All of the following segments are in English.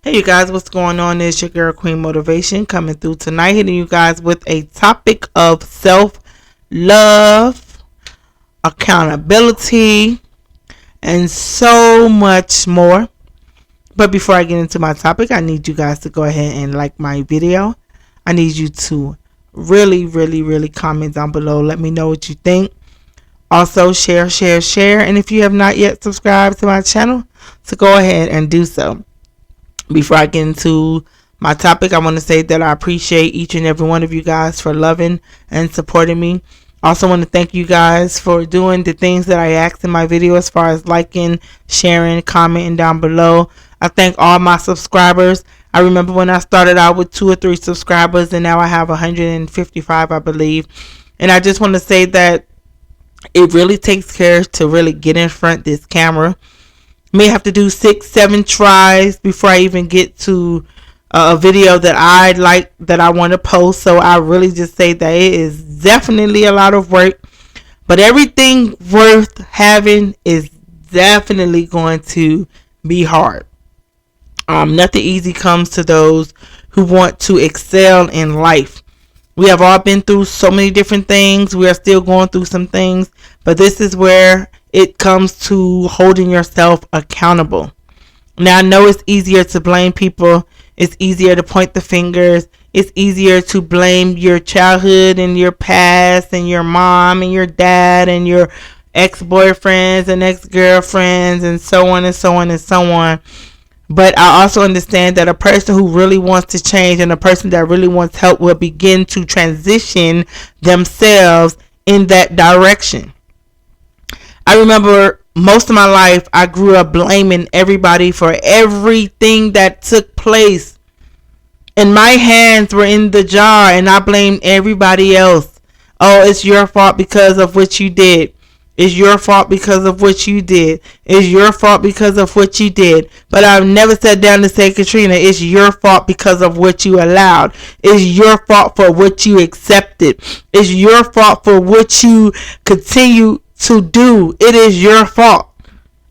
Hey you guys, what's going on? It's your girl Queen Motivation coming through tonight, hitting you guys with a topic of self-love, accountability, and so much more. But before I get into my topic, I need you guys to go ahead and like my video. I need you to really comment down below. Let me know what you think. Also, share. And if you have not yet subscribed to my channel, so go ahead and do so. Before I get into my topic, I want to say that I appreciate each and every one of you guys for loving and supporting me. I also want to thank you guys for doing the things that I asked in my video as far as liking, sharing, commenting down below. I thank all my subscribers. I remember when I started out with 2 or 3 subscribers, and now I have 155, I believe. And I just want to say that it really takes care to really get in front of this camera. May have to do 6-7 tries before I even get to a video that I like, that I want to post. So I really just say that it is definitely a lot of work, but everything worth having is definitely going to be hard. Nothing easy comes to those who want to excel in life. We have all been through so many different things. We are still going through some things, but this is where it comes to holding yourself accountable. Now, I know it's easier to blame people. It's easier to point the fingers. It's easier to blame your childhood and your past and your mom and your dad and your ex-boyfriends and ex-girlfriends and so on and so on and so on. But I also understand that a person who really wants to change and a person that really wants help will begin to transition themselves in that direction. I remember most of my life I grew up blaming everybody for everything that took place. And my hands were in the jar and I blamed everybody else. Oh, it's your fault because of what you did. It's your fault because of what you did. It's your fault because of what you did. But I've never sat down to say, Katrina, it's your fault because of what you allowed. It's your fault for what you accepted. It's your fault for what you continue to do. It is your fault.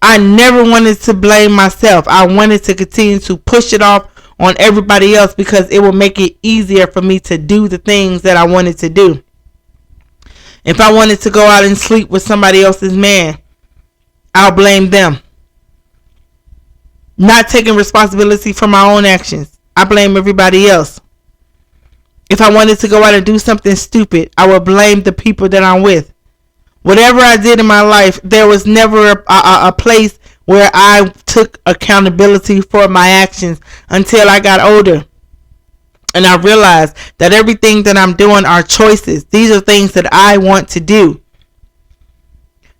I never wanted to blame myself. I wanted to continue to push it off on everybody else because it will make it easier for me to do the things that I wanted to do. If I wanted to go out and sleep with somebody else's man, I'll blame them. Not taking responsibility for my own actions, I blame everybody else. If I wanted to go out and do something stupid, I will blame the people that I'm with. Whatever I did in my life, there was never a place where I took accountability for my actions until I got older. And I realized that everything that I'm doing are choices. These are things that I want to do.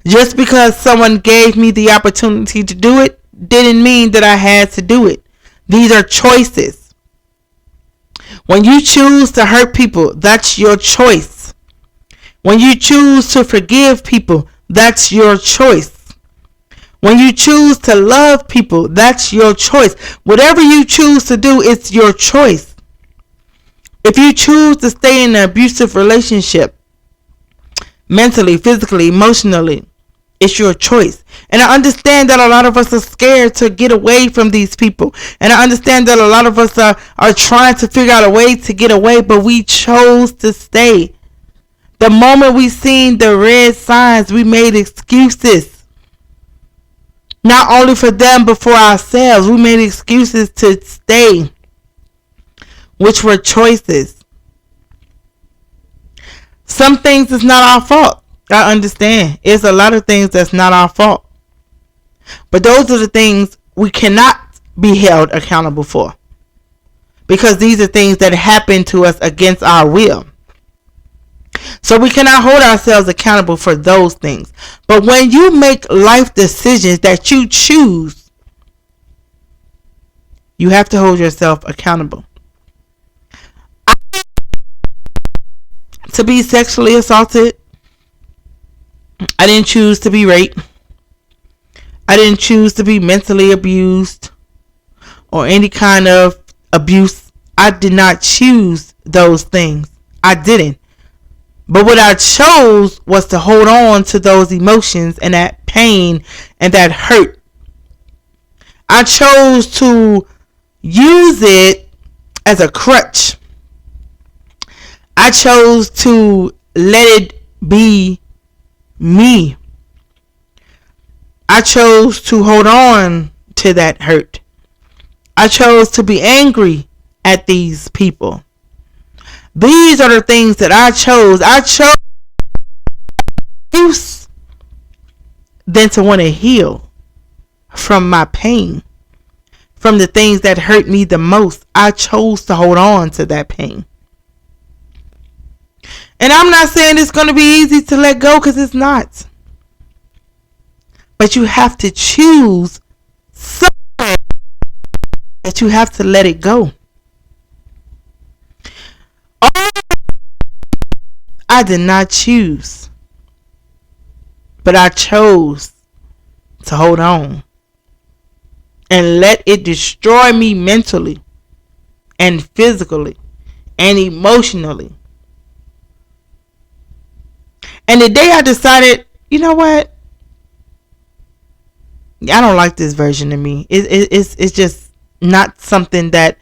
Just because someone gave me the opportunity to do it didn't mean that I had to do it. These are choices. When you choose to hurt people, that's your choice. When you choose to forgive people, that's your choice. When you choose to love people, that's your choice. Whatever you choose to do, it's your choice. If you choose to stay in an abusive relationship, mentally, physically, emotionally, it's your choice. And I understand that a lot of us are scared to get away from these people. And I understand that a lot of us are trying to figure out a way to get away, but we chose to stay. The moment we seen the red signs, we made excuses. Not only for them, but for ourselves. We made excuses to stay, which were choices. Some things is not our fault. I understand. It's a lot of things that's not our fault. But those are the things we cannot be held accountable for. Because these are things that happen to us against our will. So we cannot hold ourselves accountable for those things. But when you make life decisions that you choose, you have to hold yourself accountable. To be sexually assaulted, I didn't choose to be raped. I didn't choose to be mentally abused or any kind of abuse. I did not choose those things. I didn't. But what I chose was to hold on to those emotions and that pain and that hurt. I chose to use it as a crutch. I chose to let it be me. I chose to hold on to that hurt. I chose to be angry at these people. These are the things that I chose. I chose than to want to heal from my pain, from the things that hurt me the most. I chose to hold on to that pain. And I'm not saying it's going to be easy to let go, because it's not. But you have to choose somewhere that you have to let it go. I did not choose, but I chose to hold on and let it destroy me mentally and physically and emotionally. And the day I decided, you know what? I don't like this version of me. It's just not something that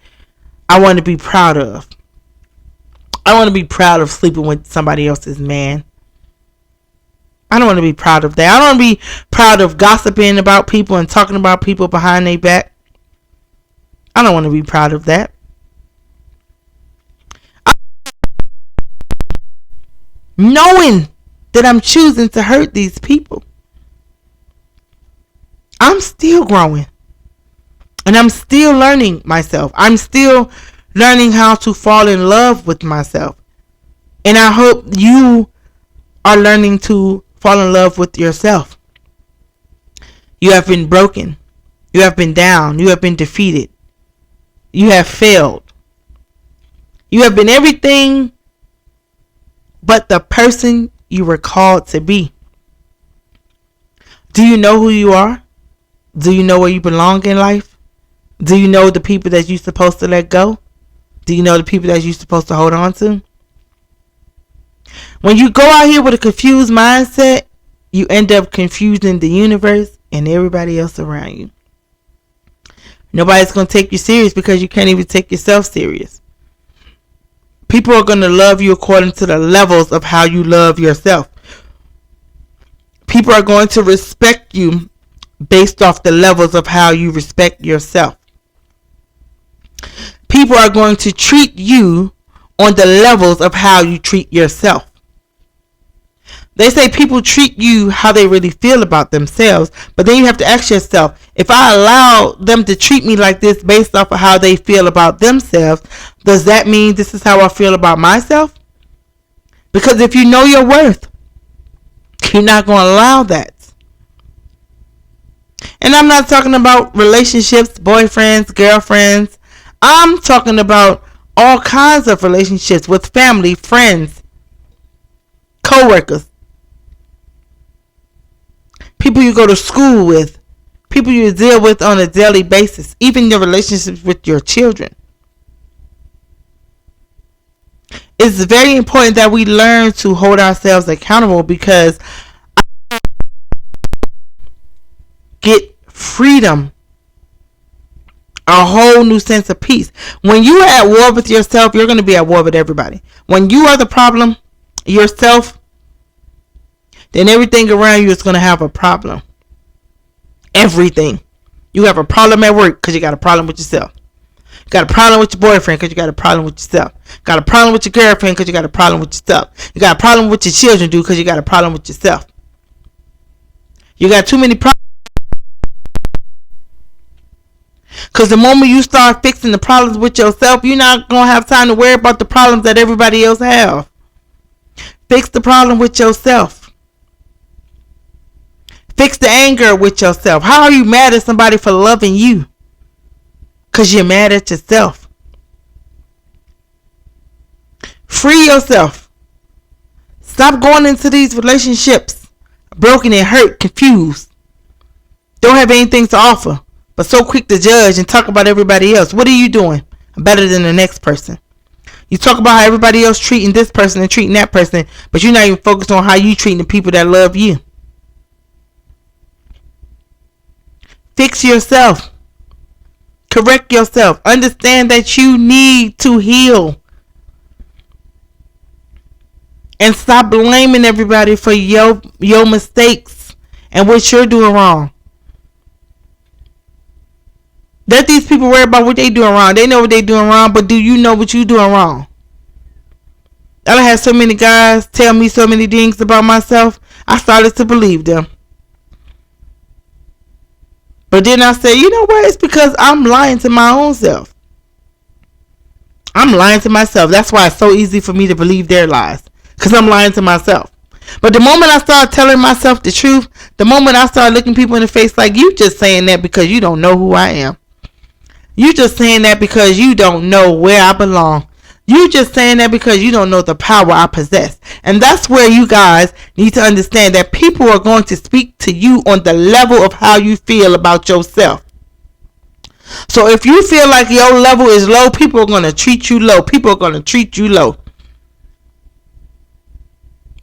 I want to be proud of. I want to be proud of sleeping with somebody else's man. I don't want to be proud of that. I don't want to be proud of gossiping about people and talking about people behind their back. I don't want to be proud of that. Knowing that I'm choosing to hurt these people. I'm still growing. And I'm still learning myself. I'm still learning how to fall in love with myself. And I hope you are learning to fall in love with yourself. You have been broken. You have been down. You have been defeated. You have failed. You have been everything but the person you were called to be. Do you know who you are? Do you know where you belong in life? Do you know the people that you're supposed to let go? Do you know the people that you're supposed to hold on to? When you go out here with a confused mindset, you end up confusing the universe and everybody else around you. Nobody's going to take you serious because you can't even take yourself serious. People are going to love you according to the levels of how you love yourself. People are going to respect you based off the levels of how you respect yourself. People are going to treat you on the levels of how you treat yourself. They say people treat you how they really feel about themselves, but then you have to ask yourself, if I allow them to treat me like this based off of how they feel about themselves, does that mean this is how I feel about myself? Because if you know your worth, you're not going to allow that. And I'm not talking about relationships, boyfriends, girlfriends. I'm talking about all kinds of relationships with family, friends, co-workers, people you go to school with, people you deal with on a daily basis, even your relationships with your children. It's very important that we learn to hold ourselves accountable, because get freedom, a whole new sense of peace. When you are at war with yourself, you're going to be at war with everybody. When you are the problem yourself, then everything around you is going to have a problem. Everything. You have a problem at work because you got a problem with yourself. You got a problem with your boyfriend because you got a problem with yourself. Got a problem with your girlfriend because you got a problem with yourself. You got a problem with your children because you got a problem with yourself. You got too many problems. Because the moment you start fixing the problems with yourself, you're not going to have time to worry about the problems that everybody else have. Fix the problem with yourself. Fix the anger with yourself. How are you mad at somebody for loving you? Because you're mad at yourself. Free yourself. Stop going into these relationships broken and hurt, confused. Don't have anything to offer, but so quick to judge and talk about everybody else. What are you doing better than the next person? You talk about how everybody else treating this person and treating that person, but you're not even focused on how you treating the people that love you. Fix yourself. Correct yourself. Understand that you need to heal. And stop blaming everybody for your mistakes and what you're doing wrong. Let these people worry about what they doing wrong. They know what they doing wrong, but do you know what you doing wrong? I done had so many guys tell me so many things about myself, I started to believe them. But then I said, you know what? It's because I'm lying to my own self. I'm lying to myself. That's why it's so easy for me to believe their lies. Because I'm lying to myself. But the moment I start telling myself the truth, the moment I start looking people in the face like, you just saying that because you don't know who I am. You just saying that because you don't know where I belong. You just saying that because you don't know the power I possess. And that's where you guys need to understand that people are going to speak to you on the level of how you feel about yourself. So if you feel like your level is low, people are going to treat you low. People are going to treat you low.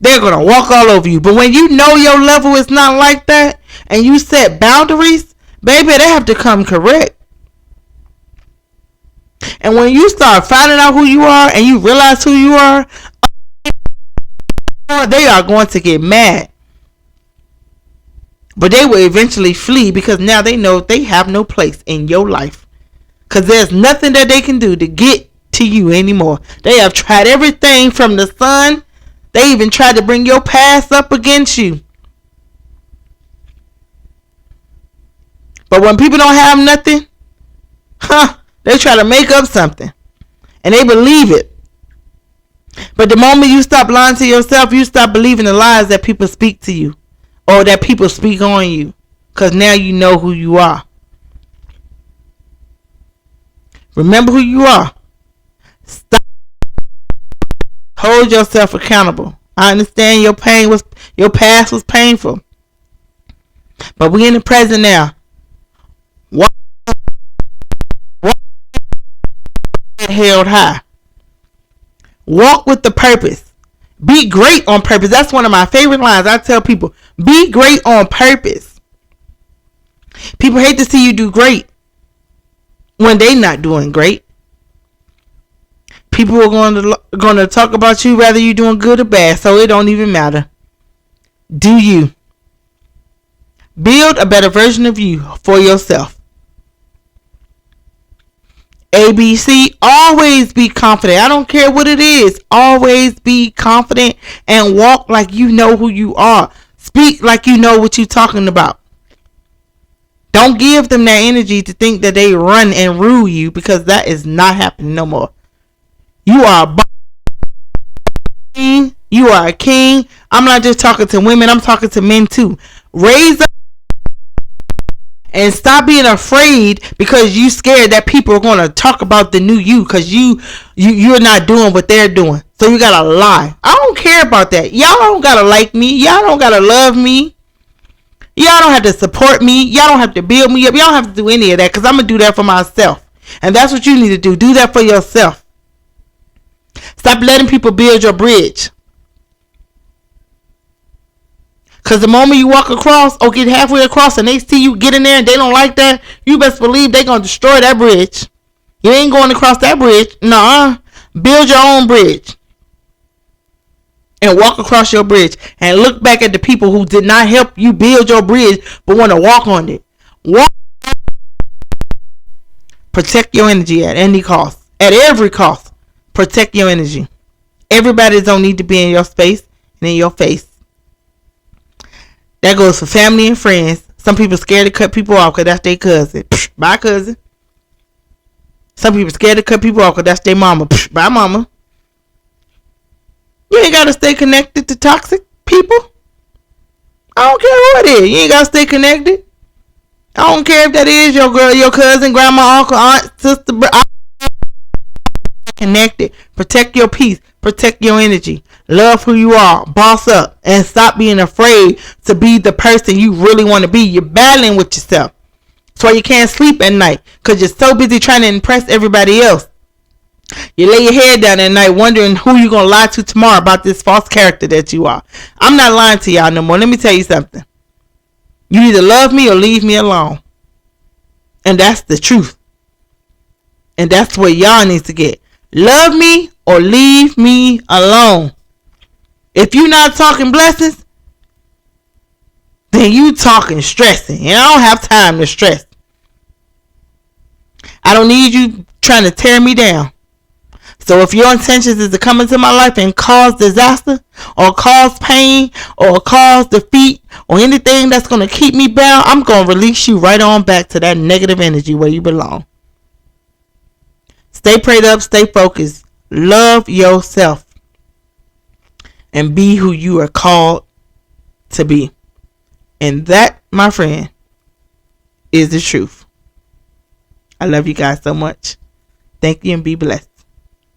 They're going to walk all over you. But when you know your level is not like that and you set boundaries, baby, they have to come correct. And when you start finding out who you are and you realize who you are, they are going to get mad. But they will eventually flee because now they know they have no place in your life. Because there's nothing that they can do to get to you anymore. They have tried everything from the sun. They even tried to bring your past up against you. But when people don't have nothing, they try to make up something. And they believe it. But the moment you stop lying to yourself, you stop believing the lies that people speak to you. Or that people speak on you. Because now you know who you are. Remember who you are. Stop. Hold yourself accountable. I understand your past was painful. But we're in the present now. Walk held high. Walk with the purpose. Be great on purpose. That's one of my favorite lines. I tell people, be great on purpose. People hate to see you do great when they not doing great. People are going to talk about you whether you're doing good or bad, so it don't even matter. Do you. Build a better version of you for yourself. ABC, always be confident. I don't care what it is. Always be confident and walk like you know who you are. Speak like you know what you're talking about. Don't give them that energy to think that they run and rule you, because that is not happening no more. You are a king. You are a king. I'm not just talking to women. I'm talking to men too. Raise up and stop being afraid because you scared that people are going to talk about the new you because you're not doing what they're doing. So you got to lie. I don't care about that. Y'all don't got to like me. Y'all don't got to love me. Y'all don't have to support me. Y'all don't have to build me up. Y'all don't have to do any of that because I'm going to do that for myself. And that's what you need to do. Do that for yourself. Stop letting people build your bridge. Because the moment you walk across or get halfway across and they see you get in there and they don't like that, you best believe they're going to destroy that bridge. You ain't going across that bridge. Nuh-uh. Build your own bridge. And walk across your bridge. And look back at the people who did not help you build your bridge but want to walk on it. Walk. Protect your energy at any cost. At every cost. Protect your energy. Everybody don't need to be in your space and in your face. That goes for family and friends. Some people scared to cut people off because that's their cousin. Bye, cousin. Some people scared to cut people off because that's their mama. Bye, mama. You ain't got to stay connected to toxic people. I don't care who it is. You ain't got to stay connected. I don't care if that is your girl, your cousin, grandma, uncle, aunt, sister, brother. Connected. Protect your peace. Protect your energy. Love who you are. Boss up. And stop being afraid to be the person you really want to be. You're battling with yourself. That's why you can't sleep at night. Because you're so busy trying to impress everybody else. You lay your head down at night wondering who you're going to lie to tomorrow about this false character that you are. I'm not lying to y'all no more. Let me tell you something. You either love me or leave me alone. And that's the truth. And that's what y'all need to get. Love me or leave me alone. If you not talking blessings, then you talking stressing. And I don't have time to stress. I don't need you trying to tear me down. So if your intentions is to come into my life and cause disaster or cause pain or cause defeat or anything that's going to keep me bound, I'm going to release you right on back to that negative energy where you belong. Stay prayed up, stay focused, love yourself, and be who you are called to be. And that, my friend, is the truth. I love you guys so much. Thank you and be blessed.